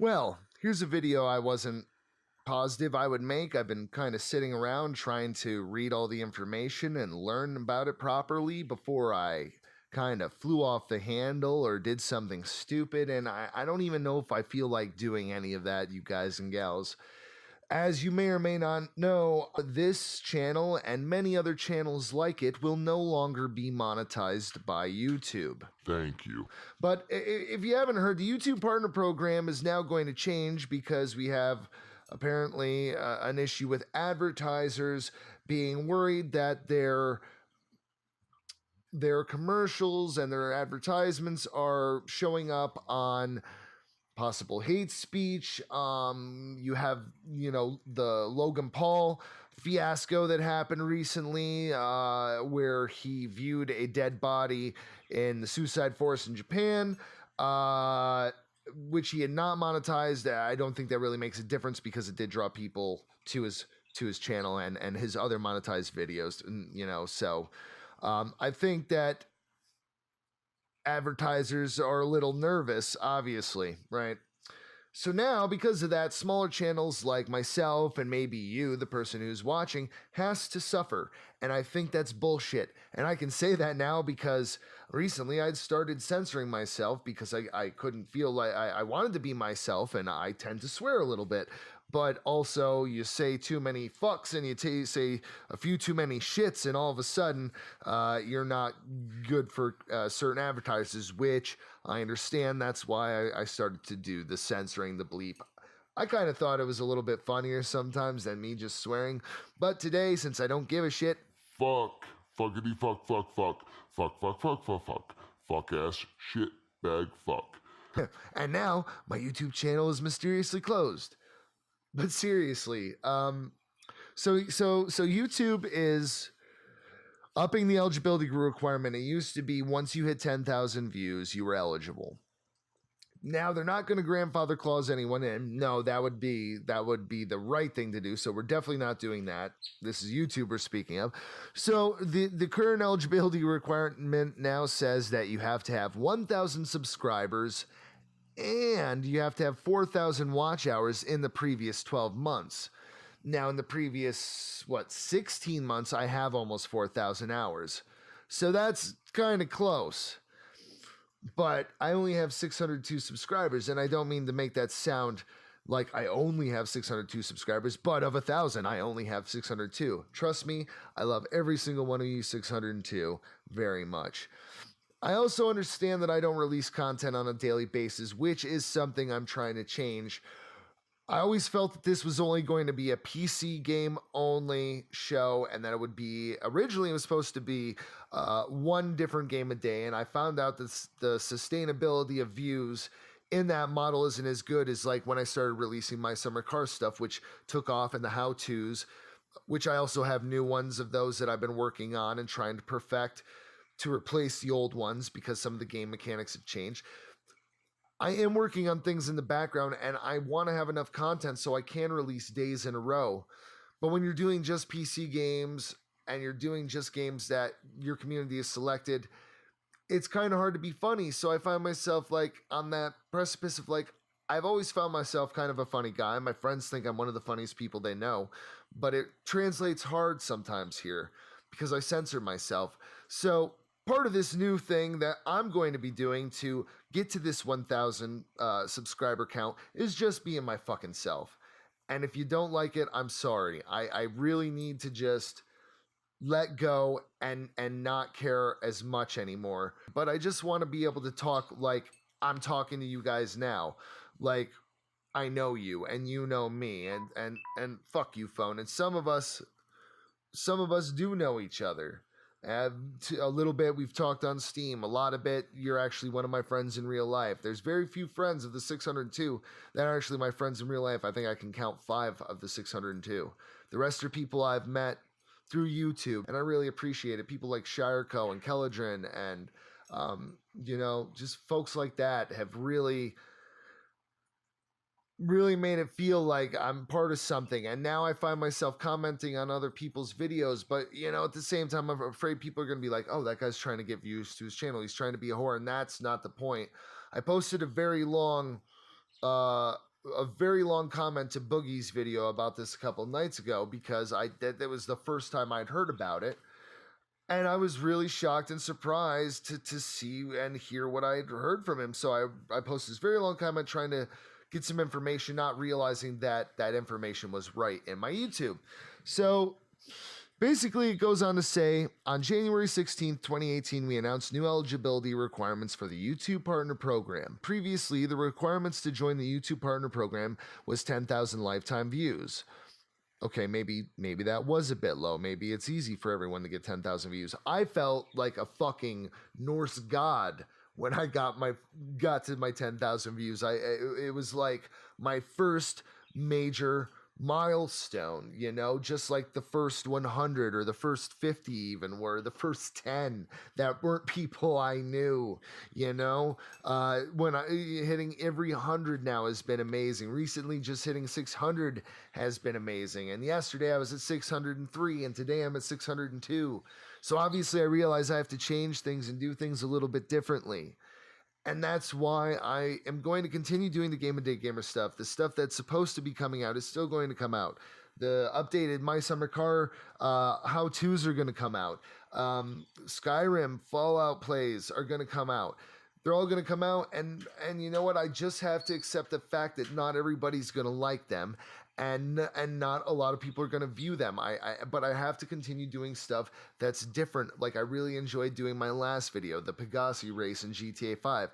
Well, here's a video I wasn't positive I would make. I've been kind of sitting around trying to read all the information and learn about it properly before I kind of flew off the handle or did something stupid, and I don't even know if I feel like doing any of that, you guys and gals. As you may or may not know, this channel and many other channels like it will no longer be monetized by YouTube. Thank you. But if you haven't heard, the YouTube Partner Program is now going to change because we have apparently an issue with advertisers being worried that their commercials and their advertisements are showing up on possible hate speech. You have, the Logan Paul fiasco that happened recently, where he viewed a dead body in the suicide forest in Japan, which he had not monetized. I don't think that really makes a difference because it did draw people to his channel and his other monetized videos, so I think that advertisers are a little nervous, obviously, right? So now, because of that, smaller channels like myself and maybe you, the person who's watching, has to suffer. And I think that's bullshit. And I can say that now because recently I'd started censoring myself because I couldn't feel like I wanted to be myself, and I tend to swear a little bit. But also, you say too many fucks and you say a few too many shits, and all of a sudden, you're not good for certain advertisers, which I understand. That's why I started to do the censoring, the bleep. I kind of thought it was a little bit funnier sometimes than me just swearing. But today, since I don't give a shit, Fuck. Fuckity fuck fuck fuck. Fuck fuck fuck fuck fuck. Fuck ass shit bag fuck. and now my YouTube channel is mysteriously closed. But seriously, so YouTube is upping the eligibility requirement. It used to be once you hit 10,000 views, you were eligible. Now they're not going to grandfather clause anyone in. No, that would be the right thing to do. So we're definitely not doing that. This is YouTube we're speaking of. So the current eligibility requirement now says that you have to have 1,000 subscribers and you have to have 4,000 watch hours in the previous 12 months. Now, in the previous, 16 months, I have almost 4,000 hours. So that's kind of close. But I only have 602 subscribers, and I don't mean to make that sound like I only have 602 subscribers, but of 1,000, I only have 602. Trust me, I love every single one of you 602 very much. I also understand that I don't release content on a daily basis, which is something I'm trying to change. I always felt that this was only going to be a PC game only show, and that it would be, originally it was supposed to be one different game a day, and I found out that the sustainability of views in that model isn't as good as like when I started releasing my summer car stuff, which took off, and the how-tos, which I also have new ones of those that I've been working on and trying to perfect to replace the old ones because some of the game mechanics have changed. I am working on things in the background, and I want to have enough content so I can release days in a row. But when you're doing just PC games and you're doing just games that your community has selected, it's kind of hard to be funny. So I find myself like on that precipice of like, I've always found myself kind of a funny guy. My friends think I'm one of the funniest people they know, but it translates hard sometimes here because I censor myself. So part of this new thing that I'm going to be doing to get to this 1,000 subscriber count is just being my fucking self. And if you don't like it, I'm sorry. I really need to just let go and not care as much anymore. But I just want to be able to talk like I'm talking to you guys now. Like I know you and you know me, and fuck you, phone. And some of us do know each other. A little bit we've talked on Steam, a lot of it you're actually one of my friends in real life. There's very few friends of the 602 that are actually my friends in real life. I think I can count 5 of the 602. The rest are people I've met through YouTube, and I really appreciate it. People like Shireco and Kelladrin and just folks like that have really made it feel like I'm part of something. And now I find myself commenting on other people's videos. But, at the same time, I'm afraid people are going to be like, oh, that guy's trying to get views to his channel. He's trying to be a whore. And that's not the point. I posted a very long a very long comment to Boogie's video about this a couple nights ago because that was the first time I'd heard about it. And I was really shocked and surprised to see and hear what I had heard from him. So I posted this very long comment trying to get some information, not realizing that that information was right in my YouTube. So basically, it goes on to say, on January 16th, 2018, we announced new eligibility requirements for the YouTube Partner Program. Previously, the requirements to join the YouTube Partner Program was 10,000 lifetime views. Okay, maybe that was a bit low. Maybe it's easy for everyone to get 10,000 views. I felt like a fucking Norse god when I got to my 10,000 views. It was like my first major milestone, you know, just like the first 100 or the first 50 even were, the first 10 that weren't people I knew, you know. When hitting every 100 now has been amazing. Recently, just hitting 600 has been amazing. And yesterday I was at 603 and today I'm at 602. So obviously I realize I have to change things and do things a little bit differently. And that's why I am going to continue doing the Game of Day Gamer stuff. The stuff that's supposed to be coming out is still going to come out. The updated My Summer Car how-tos are going to come out. Skyrim, Fallout plays are going to come out. They're all going to come out, and you know what? I just have to accept the fact that not everybody's going to like them, and not a lot of people are going to view them. But I have to continue doing stuff that's different. Like I really enjoyed doing my last video, the Pegasi race in GTA 5.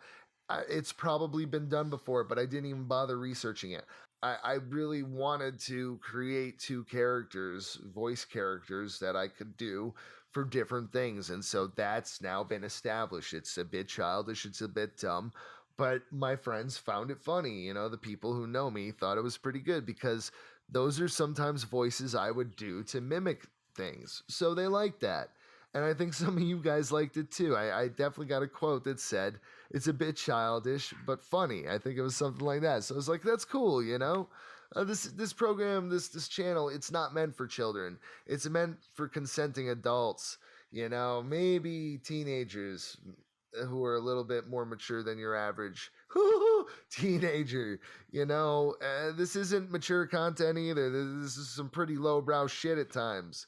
It's probably been done before, but I didn't even bother researching it. I really wanted to create two characters, voice characters that I could do for different things. And so that's now been established. It's a bit childish. It's a bit dumb. But my friends found it funny. You know, the people who know me thought it was pretty good because those are sometimes voices I would do to mimic things. So they liked that. And I think some of you guys liked it too. I definitely got a quote that said, it's a bit childish, but funny. I think it was something like that. So I was like, that's cool, you know? This program, this channel, it's not meant for children. It's meant for consenting adults, you know, maybe teenagers who are a little bit more mature than your average teenager, you know. This isn't mature content either. This is some pretty lowbrow shit at times.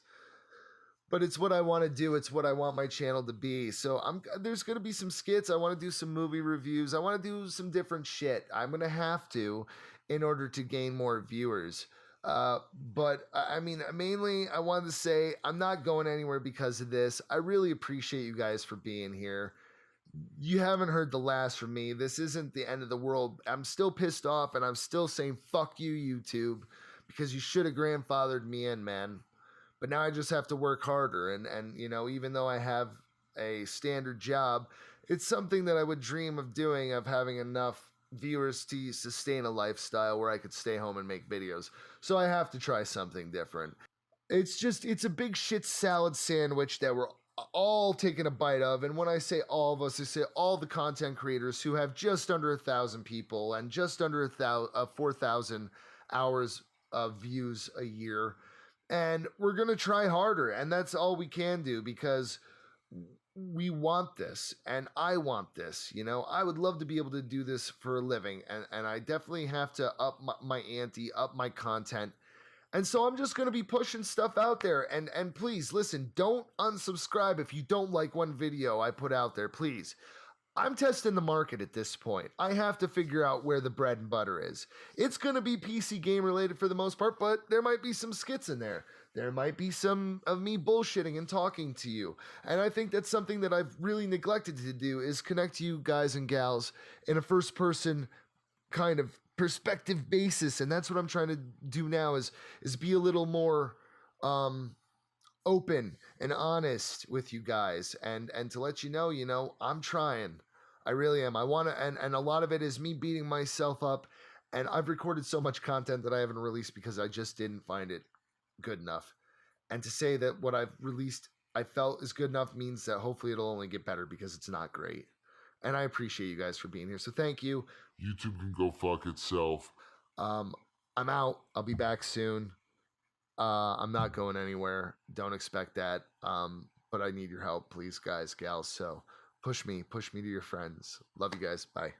But it's what I want to do. It's what I want my channel to be. So there's going to be some skits. I want to do some movie reviews. I want to do some different shit. I'm going to have to in order to gain more viewers. But I mean, mainly I wanted to say I'm not going anywhere because of this. I really appreciate you guys for being here. You haven't heard the last from me. This isn't the end of the world. I'm still pissed off and I'm still saying fuck you, YouTube, because you should have grandfathered me in, man. But now I just have to work harder. And you know, even though I have a standard job, it's something that I would dream of doing, of having enough viewers to sustain a lifestyle where I could stay home and make videos. So I have to try something different. It's a big shit salad sandwich that we're all taking a bite of. And when I say all of us, I say all the content creators who have just under 1,000 people and just under 4,000 hours of views a year. And we're going to try harder. And that's all we can do because we want this and I want this. You know, I would love to be able to do this for a living. And I definitely have to up my ante, up my content. And so I'm just going to be pushing stuff out there. And please, listen, don't unsubscribe if you don't like one video I put out there, please. I'm testing the market at this point. I have to figure out where the bread and butter is. It's going to be PC game related for the most part, but there might be some skits in there. There might be some of me bullshitting and talking to you. And I think that's something that I've really neglected to do is connect you guys and gals in a first person kind of perspective basis. And that's what I'm trying to do now is be a little more open and honest with you guys and to let you know, I'm trying. I really am. I want to, and a lot of it is me beating myself up. And I've recorded so much content that I haven't released because I just didn't find it good enough. And to say that what I've released I felt is good enough means that hopefully it'll only get better because it's not great. And I appreciate you guys for being here. So thank you. YouTube can go fuck itself. I'm out. I'll be back soon. I'm not going anywhere. Don't expect that. But I need your help, please, guys, gals. So push me to your friends. Love you guys. Bye.